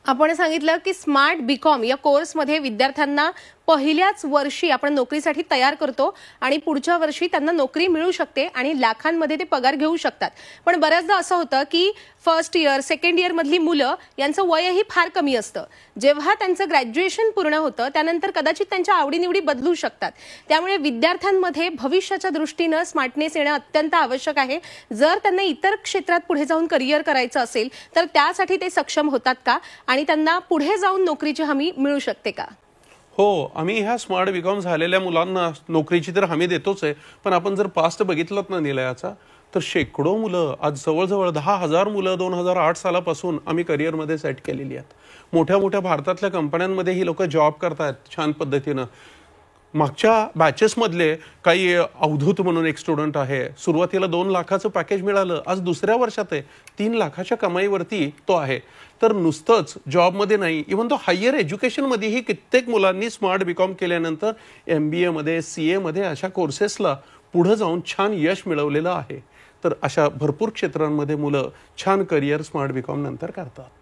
आपण सांगितलं की स्मार्ट बीकॉम या कोर्समध्ये विद्यार्थ्यांना पहिल्याच वर्षी आपण नोकरीसाठी तयार करतो आणि पुढच्या वर्षी त्यांना नोकरी मिळू शकते आणि लाखांमध्ये ते पगार घेऊ शकतात। पण बऱ्याचदा असं होतं की फर्स्ट इयर सेकंड इयर मधली मुलं यांचं वयही फार कमी असतं। जेव्हा त्यांचं ग्रॅज्युएशन पूर्ण होतं त्यानंतर कदाचित त्यांच्या आवडीनिवडी बदलू शकतात। त्यामुळे विद्यार्थ्यांमध्ये भविष्याच्या दृष्टीने स्मार्टनेस येणं अत्यंत आवश्यक आहे। जर त्यांना इतर क्षेत्रात पुढे जाऊन करियर करायचं असेल तर त्यासाठी ते सक्षम होतात का आणि त्यांना पुढे जाऊन नोकरीची हमी मिळू शकते का? हो, आम्ही ह्या स्मार्ट बीकॉम झालेल्या मुलांना नोकरीची तर हमी देतोच आहे, पण आपण जर पास्ट बघितलं ना निलयाचा, तर शेकडो मुलं आज जवळजवळ 10,000 मुलं 2008 सालापासून आम्ही करिअरमध्ये सेट केलेली आहेत। मोठ्या मोठ्या भारतातल्या कंपन्यांमध्ये ही लोक जॉब करतात छान पद्धतीनं। मागच्या बॅचेसमधले काही अवधूत म्हणून एक स्टुडंट आहे, सुरुवातीला 2 लाखाचं पॅकेज मिळालं, आज दुसऱ्या वर्षात आहे 3 लाखाच्या कमाईवरती तो आहे। तर नुसतंच जॉबमध्ये नाही, इव्हन तो हायर एज्युकेशनमध्येही कित्येक मुलांनी स्मार्ट बीकॉम केल्यानंतर MBA मध्ये CA मध्ये अशा कोर्सेसला पुढे जाऊन छान यश मिळवलेलं आहे। तर अशा भरपूर क्षेत्रांमध्ये मुलं छान करिअर स्मार्ट बीकॉम नंतर करतात।